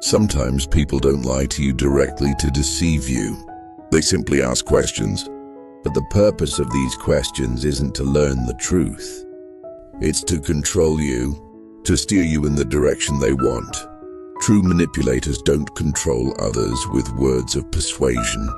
Sometimes people don't lie to you directly to deceive you. They simply ask questions. But the purpose of these questions isn't to learn the truth. It's to control you, to steer you in the direction they want. True manipulators don't control others with words of persuasion.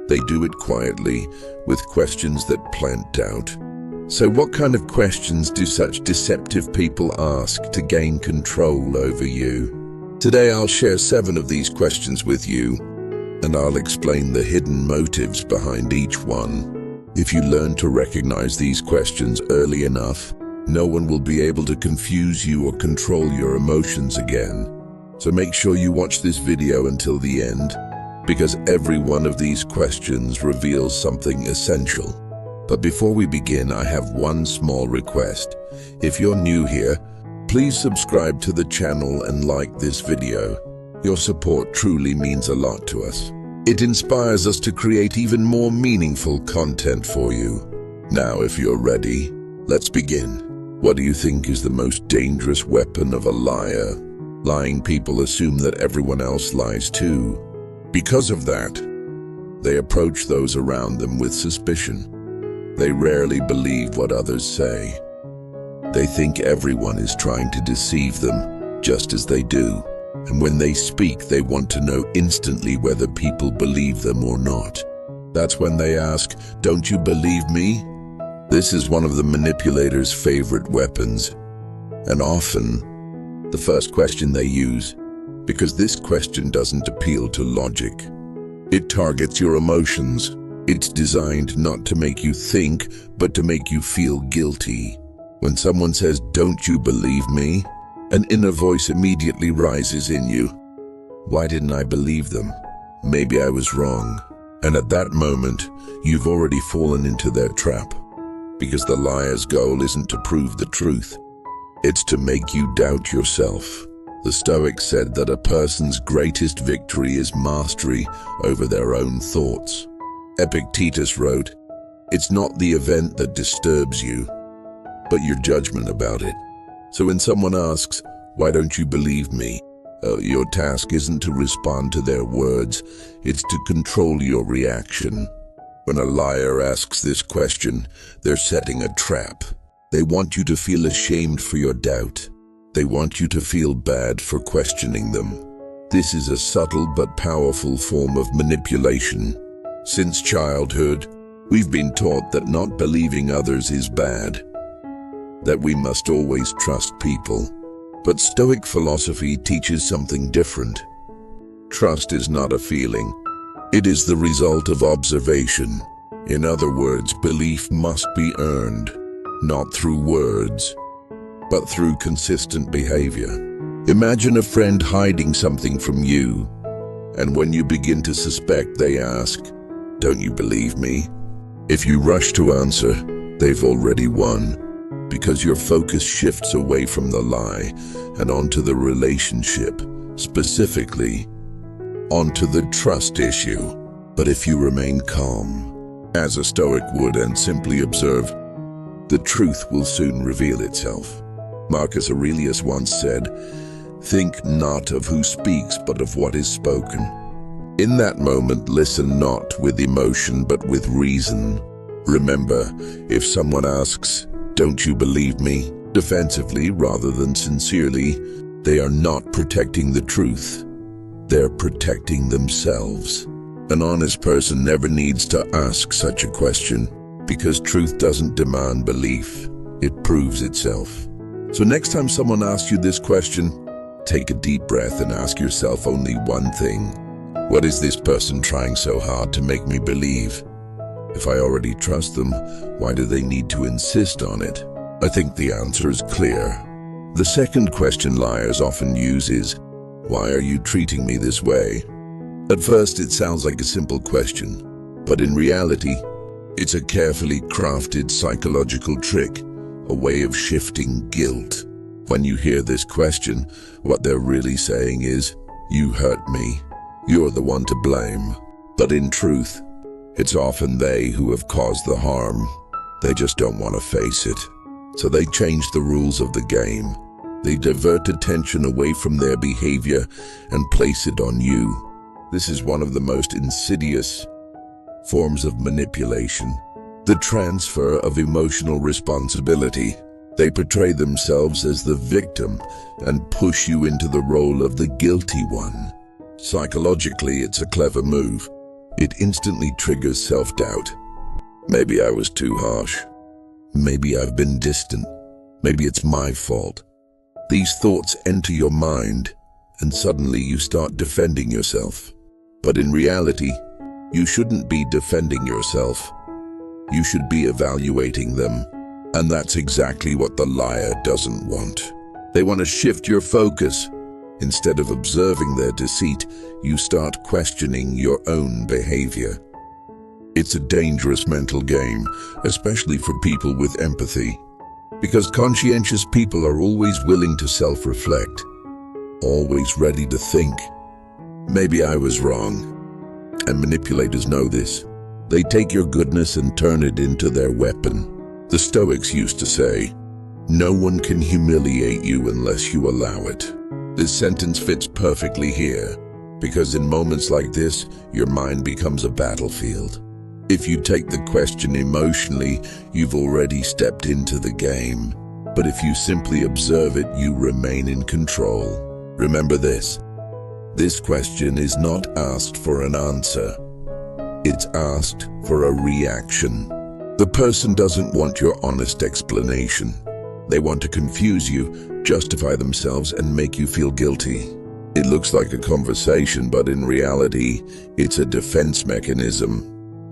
They do it quietly, with questions that plant doubt. So what kind of questions do such deceptive people ask to gain control over you? Today I'll share 7 of these questions with you, and I'll explain the hidden motives behind each one. If you learn to recognize these questions early enough, no one will be able to confuse you or control your emotions again. So make sure you watch this video until the end, because every one of these questions reveals something essential. But before we begin, I have one small request. If you're new here, please subscribe to the channel and like this video. Your support truly means a lot to us. It inspires us to create even more meaningful content for you. Now, if you're ready, let's begin. What do you think is the most dangerous weapon of a liar? Lying people assume that everyone else lies too. Because of that, they approach those around them with suspicion. They rarely believe what others say. They think everyone is trying to deceive them, just as they do. And when they speak, they want to know instantly whether people believe them or not. That's when they ask, "Don't you believe me?" This is one of the manipulator's favorite weapons, and often the first question they use, because this question doesn't appeal to logic. It targets your emotions. It's designed not to make you think, but to make you feel guilty. When someone says, "Don't you believe me?" an inner voice immediately rises in you. Why didn't I believe them? Maybe I was wrong. And at that moment, you've already fallen into their trap. Because the liar's goal isn't to prove the truth. It's to make you doubt yourself. The Stoics said that a person's greatest victory is mastery over their own thoughts. Epictetus wrote, "It's not the event that disturbs you, but your judgment about it." So when someone asks, "Why don't you believe me?" your task isn't to respond to their words, it's to control your reaction. When a liar asks this question, they're setting a trap. They want you to feel ashamed for your doubt. They want you to feel bad for questioning them. This is a subtle but powerful form of manipulation. Since childhood, we've been taught that not believing others is bad, that we must always trust people. But Stoic philosophy teaches something different. Trust is not a feeling. It is the result of observation. In other words, belief must be earned, not through words, but through consistent behavior. Imagine a friend hiding something from you, and when you begin to suspect, they ask, "Don't you believe me?" If you rush to answer, they've already won, because your focus shifts away from the lie and onto the relationship, specifically onto the trust issue. But if you remain calm, as a Stoic would, and simply observe, the truth will soon reveal itself. Marcus Aurelius once said, "Think not of who speaks, but of what is spoken." In that moment, listen not with emotion, but with reason. Remember, if someone asks, "Don't you believe me?" defensively rather than sincerely, they are not protecting the truth. They're protecting themselves. An honest person never needs to ask such a question, because truth doesn't demand belief. It proves itself. So next time someone asks you this question, take a deep breath and ask yourself only one thing. What is this person trying so hard to make me believe? If I already trust them, why do they need to insist on it? I think the answer is clear. The second question liars often use is, "Why are you treating me this way?" At first, it sounds like a simple question, but in reality, it's a carefully crafted psychological trick, a way of shifting guilt. When you hear this question, what they're really saying is, "You hurt me. You're the one to blame." But in truth, it's often they who have caused the harm. They just don't want to face it. So they change the rules of the game. They divert attention away from their behavior and place it on you. This is one of the most insidious forms of manipulation. The transfer of emotional responsibility. They portray themselves as the victim and push you into the role of the guilty one. Psychologically, it's a clever move. It instantly triggers self-doubt. Maybe I was too harsh. Maybe I've been distant. Maybe it's my fault. These thoughts enter your mind, and suddenly you start defending yourself. But in reality, you shouldn't be defending yourself. You should be evaluating them. And that's exactly what the liar doesn't want. They want to shift your focus. Instead of observing their deceit, you start questioning your own behavior. It's a dangerous mental game, especially for people with empathy. Because conscientious people are always willing to self-reflect, always ready to think, maybe I was wrong. And manipulators know this. They take your goodness and turn it into their weapon. The Stoics used to say, "No one can humiliate you unless you allow it." This sentence fits perfectly here, because in moments like this, your mind becomes a battlefield. If you take the question emotionally, you've already stepped into the game. But if you simply observe it, you remain in control. Remember this. This question is not asked for an answer. It's asked for a reaction. The person doesn't want your honest explanation. They want to confuse you, justify themselves, and make you feel guilty. It looks like a conversation, but in reality, it's a defense mechanism.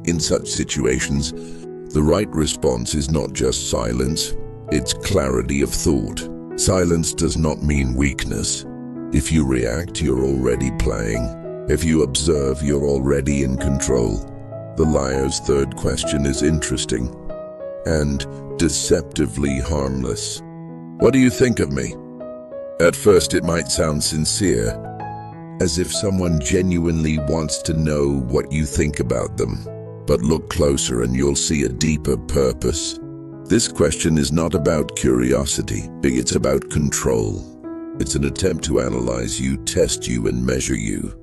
In such situations, the right response is not just silence, it's clarity of thought. Silence does not mean weakness. If you react, you're already playing. If you observe, you're already in control. The liar's third question is interesting and deceptively harmless. What do you think of me? At first, it might sound sincere, as if someone genuinely wants to know what you think about them. But look closer and you'll see a deeper purpose. This question is not about curiosity, it's about control. It's an attempt to analyze you, test you, and measure you.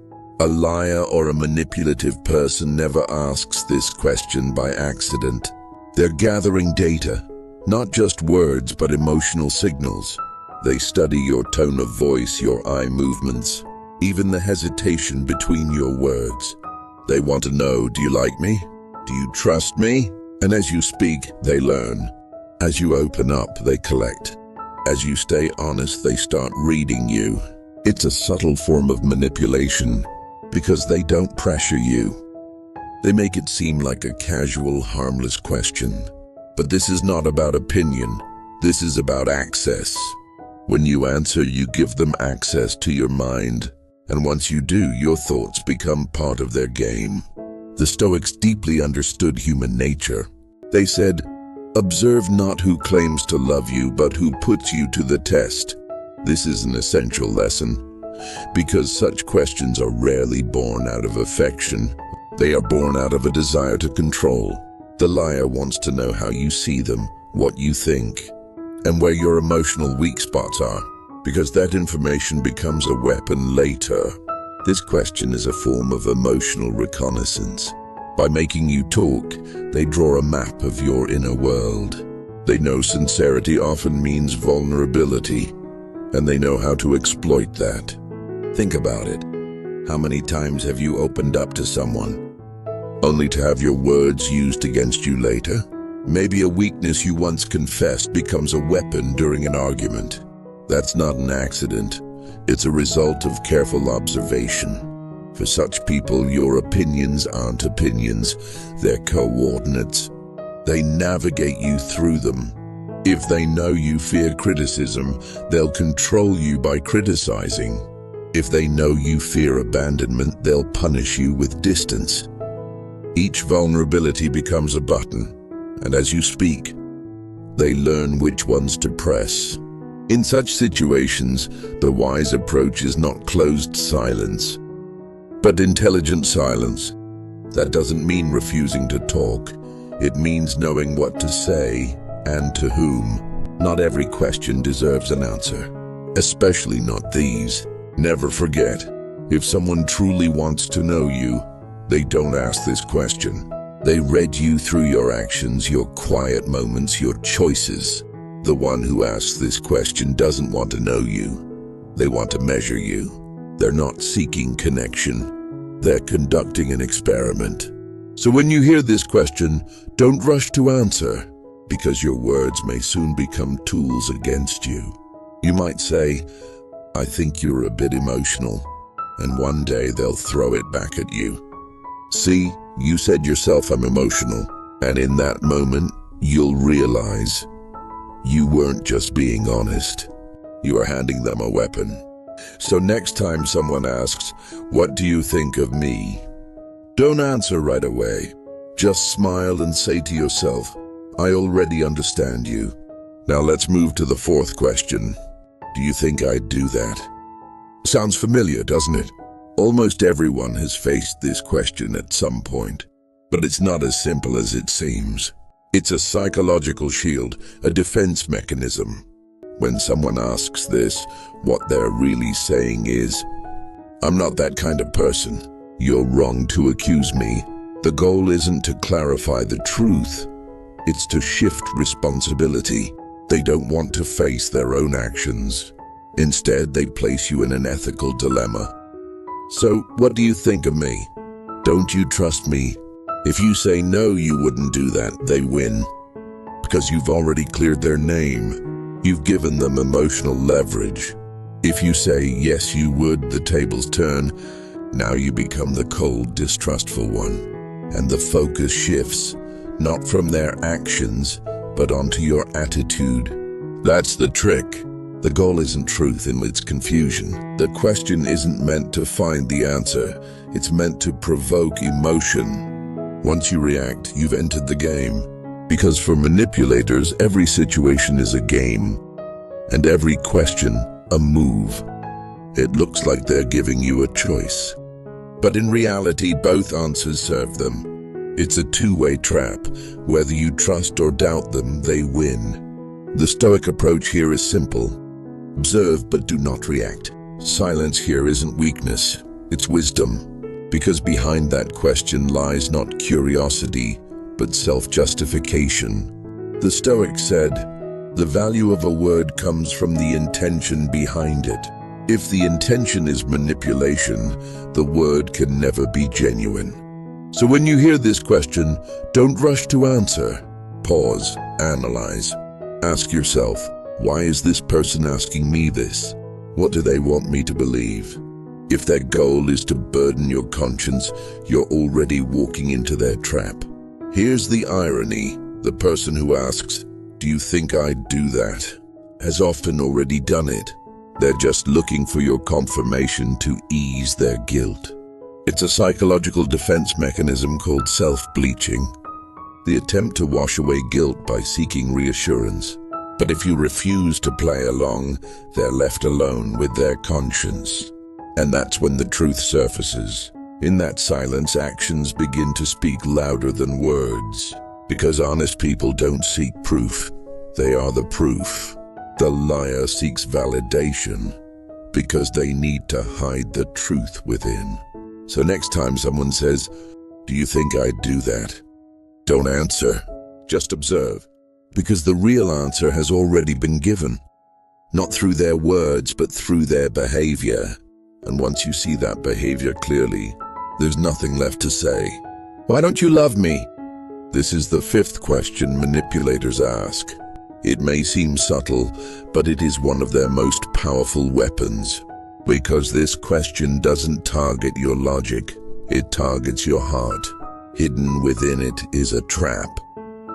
A liar or a manipulative person never asks this question by accident. They're gathering data, not just words but emotional signals. They study your tone of voice, your eye movements, even the hesitation between your words. They want to know, do you like me? Do you trust me? And as you speak, they learn. As you open up, they collect. As you stay honest, they start reading you. It's a subtle form of manipulation because they don't pressure you. They make it seem like a casual, harmless question. But this is not about opinion. This is about access. When you answer, you give them access to your mind. And once you do, your thoughts become part of their game. The Stoics deeply understood human nature. They said, "Observe not who claims to love you, but who puts you to the test." This is an essential lesson, because such questions are rarely born out of affection. They are born out of a desire to control. The liar wants to know how you see them, what you think, and where your emotional weak spots are, because that information becomes a weapon later. This question is a form of emotional reconnaissance. By making you talk, they draw a map of your inner world. They know sincerity often means vulnerability, and they know how to exploit that. Think about it. How many times have you opened up to someone, only to have your words used against you later? Maybe a weakness you once confessed becomes a weapon during an argument. That's not an accident. It's a result of careful observation. For such people, your opinions aren't opinions, they're coordinates. They navigate you through them. If they know you fear criticism, they'll control you by criticizing. If they know you fear abandonment, they'll punish you with distance. Each vulnerability becomes a button, and as you speak, they learn which ones to press. In such situations, the wise approach is not closed silence, but intelligent silence. That doesn't mean refusing to talk. It means knowing what to say and to whom. Not every question deserves an answer. especially not these. Never forget, if someone truly wants to know you, they don't ask this question. They read you through your actions, your quiet moments, your choices. The one who asks this question doesn't want to know you. They want to measure you. They're not seeking connection. They're conducting an experiment. So when you hear this question, don't rush to answer, because your words may soon become tools against you. You might say, "I think you're a bit emotional," and one day they'll throw it back at you. "See, you said yourself I'm emotional," and in that moment, you'll realize you weren't just being honest. You are handing them a weapon. So next time someone asks, "What do you think of me?" don't answer right away. Just smile and say to yourself, "I already understand you." Now let's move to the fourth question. Do you think I'd do that? Sounds familiar, doesn't it? Almost everyone has faced this question at some point, but it's not as simple as it seems. It's a psychological shield, a defense mechanism. When someone asks this, what they're really saying is, "I'm not that kind of person. You're wrong to accuse me." The goal isn't to clarify the truth. It's to shift responsibility. They don't want to face their own actions. Instead, they place you in an ethical dilemma. "So, what do you think of me? Don't you trust me?" If you say no, you wouldn't do that, they win. Because you've already cleared their name. You've given them emotional leverage. If you say yes, you would, the tables turn. Now you become the cold, distrustful one. And the focus shifts, not from their actions, but onto your attitude. That's the trick. The goal isn't truth, it's confusion. The question isn't meant to find the answer. It's meant to provoke emotion. Once you react, you've entered the game. Because for manipulators, every situation is a game, and every question, a move. It looks like they're giving you a choice. But in reality, both answers serve them. It's a two-way trap. Whether you trust or doubt them, they win. The Stoic approach here is simple. Observe but do not react. Silence here isn't weakness, it's wisdom. Because behind that question lies not curiosity, but self-justification. The Stoic said, "The value of a word comes from the intention behind it." If the intention is manipulation, the word can never be genuine. So when you hear this question, don't rush to answer. Pause, analyze. Ask yourself, why is this person asking me this? What do they want me to believe? If their goal is to burden your conscience, you're already walking into their trap. Here's the irony. The person who asks, "Do you think I'd do that?" has often already done it. They're just looking for your confirmation to ease their guilt. It's a psychological defense mechanism called self-bleaching. The attempt to wash away guilt by seeking reassurance. But if you refuse to play along, they're left alone with their conscience. And that's when the truth surfaces. In that silence, actions begin to speak louder than words. Because honest people don't seek proof, they are the proof. The liar seeks validation because they need to hide the truth within. So next time someone says, "Do you think I'd do that?" don't answer, just observe. Because the real answer has already been given. Not through their words, but through their behavior. And once you see that behavior clearly, there's nothing left to say. Why don't you love me? This is the fifth question manipulators ask. It may seem subtle, but it is one of their most powerful weapons. Because this question doesn't target your logic, it targets your heart. Hidden within it is a trap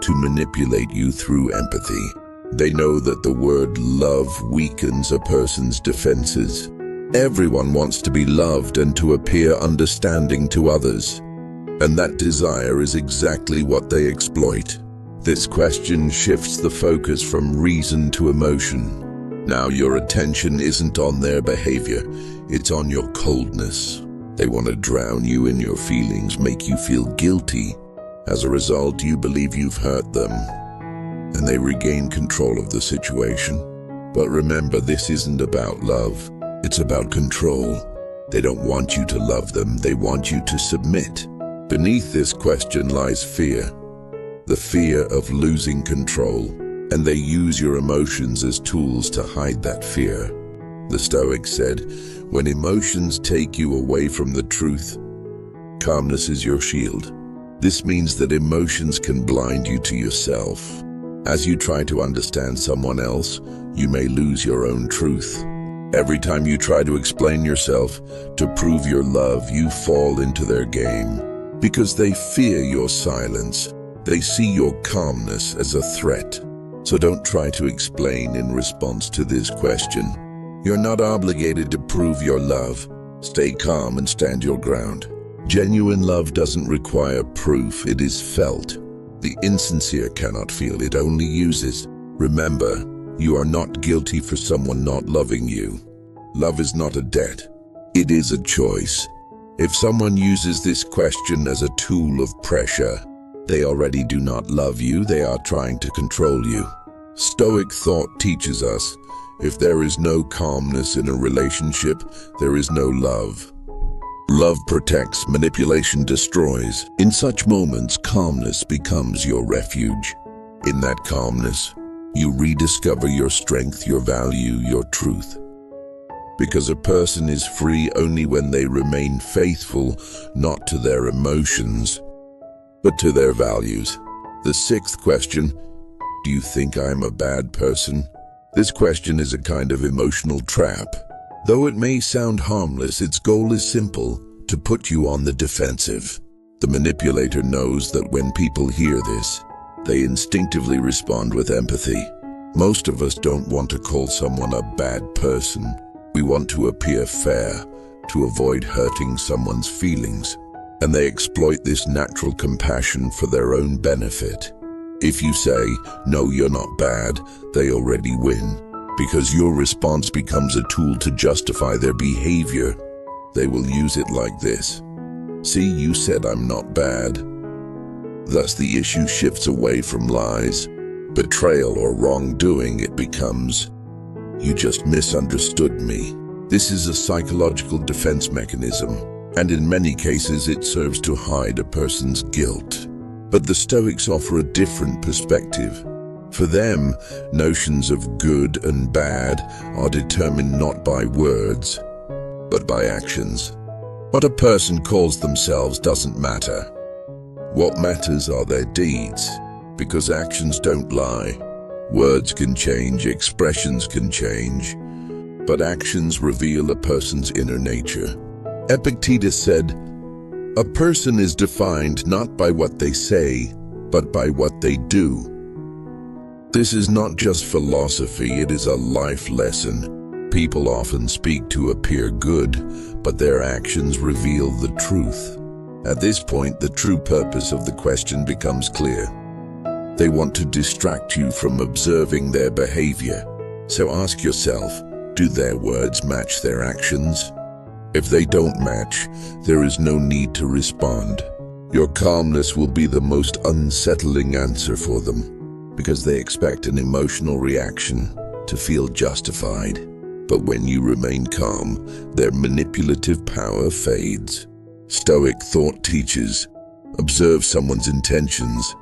to manipulate you through empathy. They know that the word love weakens a person's defenses. Everyone wants to be loved and to appear understanding to others. And that desire is exactly what they exploit. This question shifts the focus from reason to emotion. Now your attention isn't on their behavior, it's on your coldness. They want to drown you in your feelings, make you feel guilty. As a result, you believe you've hurt them, and they regain control of the situation. But remember, this isn't about love. It's about control. They don't want you to love them, they want you to submit. Beneath this question lies fear. The fear of losing control. And they use your emotions as tools to hide that fear. The Stoics said, when emotions take you away from the truth, calmness is your shield. This means that emotions can blind you to yourself. As you try to understand someone else, you may lose your own truth. Every time you try to explain yourself, to prove your love, you fall into their game. Because they fear your silence. They see your calmness as a threat. So don't try to explain in response to this question. You're not obligated to prove your love. Stay calm and stand your ground. Genuine love doesn't require proof, it is felt. The insincere cannot feel, it only uses. Remember, you are not guilty for someone not loving you. Love is not a debt. It is a choice. If someone uses this question as a tool of pressure, they already do not love you, they are trying to control you. Stoic thought teaches us, if there is no calmness in a relationship, there is no love. Love protects, manipulation destroys. In such moments, calmness becomes your refuge. In that calmness, you rediscover your strength, your value, your truth. Because a person is free only when they remain faithful, not to their emotions, but to their values. The sixth question, do you think I'm a bad person? This question is a kind of emotional trap. Though it may sound harmless, its goal is simple, to put you on the defensive. The manipulator knows that when people hear this, they instinctively respond with empathy. Most of us don't want to call someone a bad person. We want to appear fair, to avoid hurting someone's feelings. And they exploit this natural compassion for their own benefit. If you say, no, you're not bad, they already win. Because your response becomes a tool to justify their behavior. They will use it like this. See, you said I'm not bad. Thus the issue shifts away from lies, betrayal, or wrongdoing. It becomes, you just misunderstood me. This is a psychological defense mechanism, and in many cases it serves to hide a person's guilt. But the Stoics offer a different perspective. For them, notions of good and bad are determined not by words, but by actions. What a person calls themselves doesn't matter. What matters are their deeds, because actions don't lie. Words can change, expressions can change, but actions reveal a person's inner nature. Epictetus said, a person is defined not by what they say, but by what they do. This is not just philosophy, it is a life lesson. People often speak to appear good, but their actions reveal the truth. At this point, the true purpose of the question becomes clear. They want to distract you from observing their behavior. So ask yourself, do their words match their actions? If they don't match, there is no need to respond. Your calmness will be the most unsettling answer for them, because they expect an emotional reaction to feel justified. But when you remain calm, their manipulative power fades. Stoic thought teaches, observe someone's intentions,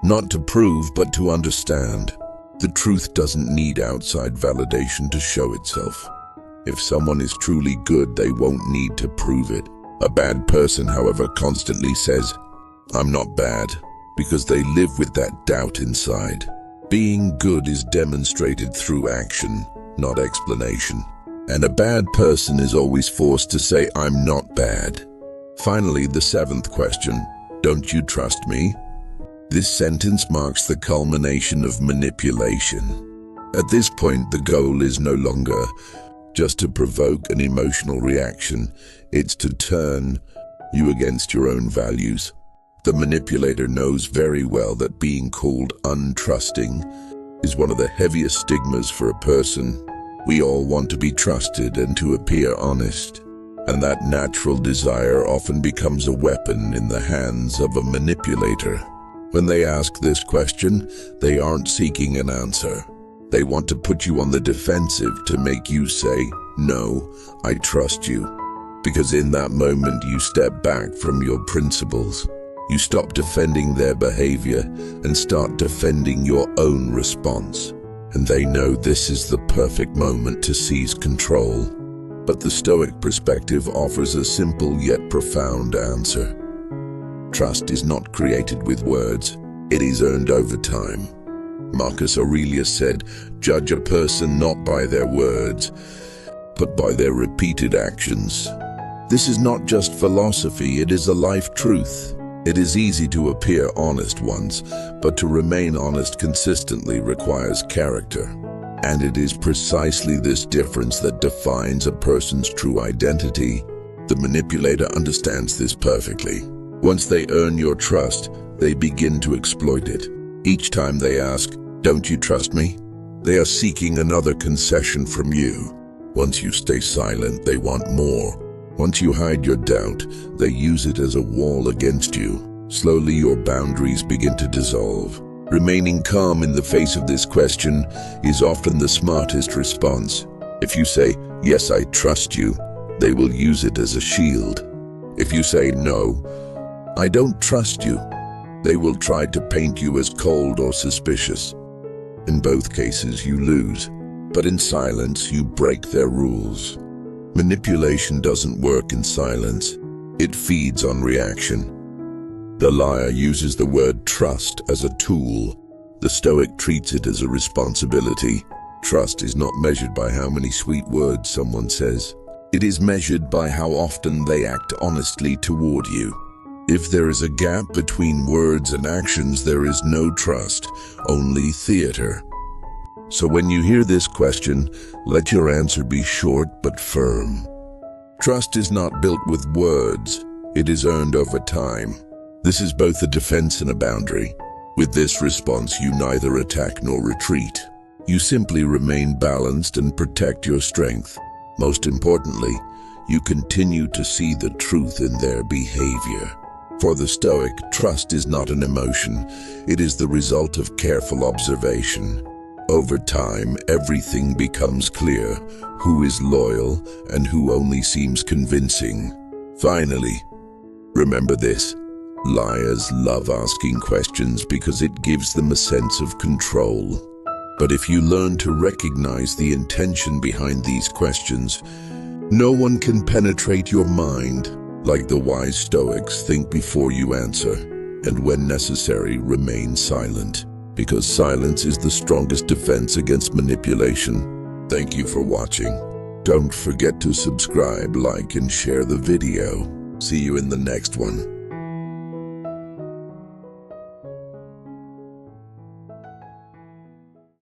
not to prove but to understand. The truth doesn't need outside validation to show itself. If someone is truly good, they won't need to prove it. A bad person, however, constantly says, I'm not bad, because they live with that doubt inside. Being good is demonstrated through action, not explanation. And a bad person is always forced to say, I'm not bad. Finally, the seventh question, don't you trust me? This sentence marks the culmination of manipulation. At this point, the goal is no longer just to provoke an emotional reaction, it's to turn you against your own values. The manipulator knows very well that being called untrusting is one of the heaviest stigmas for a person. We all want to be trusted and to appear honest, and that natural desire often becomes a weapon in the hands of a manipulator. When they ask this question, they aren't seeking an answer. They want to put you on the defensive to make you say, "No, I trust you." Because in that moment you step back from your principles. You stop defending their behavior and start defending your own response. And they know this is the perfect moment to seize control. But the Stoic perspective offers a simple yet profound answer. Trust is not created with words, it is earned over time. Marcus Aurelius said, "Judge a person not by their words, but by their repeated actions." This is not just philosophy, it is a life truth. It is easy to appear honest once, but to remain honest consistently requires character. And it is precisely this difference that defines a person's true identity. The manipulator understands this perfectly. Once they earn your trust, they begin to exploit it. Each time they ask, "Don't you trust me?" they are seeking another concession from you. Once you stay silent, they want more. Once you hide your doubt, they use it as a wall against you. Slowly your boundaries begin to dissolve. Remaining calm in the face of this question is often the smartest response. If you say, "Yes, I trust you," they will use it as a shield. If you say, "No, I don't trust you," they will try to paint you as cold or suspicious. In both cases, you lose, but in silence, you break their rules. Manipulation doesn't work in silence. It feeds on reaction. The liar uses the word trust as a tool. The Stoic treats it as a responsibility. Trust is not measured by how many sweet words someone says. It is measured by how often they act honestly toward you. If there is a gap between words and actions, there is no trust, only theater. So when you hear this question, let your answer be short but firm. Trust is not built with words, it is earned over time. This is both a defense and a boundary. With this response, you neither attack nor retreat. You simply remain balanced and protect your strength. Most importantly, you continue to see the truth in their behavior. For the Stoic, trust is not an emotion, it is the result of careful observation. Over time, everything becomes clear, who is loyal and who only seems convincing. Finally, remember this. Liars love asking questions because it gives them a sense of control. But if you learn to recognize the intention behind these questions, no one can penetrate your mind. Like the wise Stoics, think before you answer, and when necessary, remain silent. Because silence is the strongest defense against manipulation. Thank you for watching. Don't forget to subscribe, like, and share the video. See you in the next one.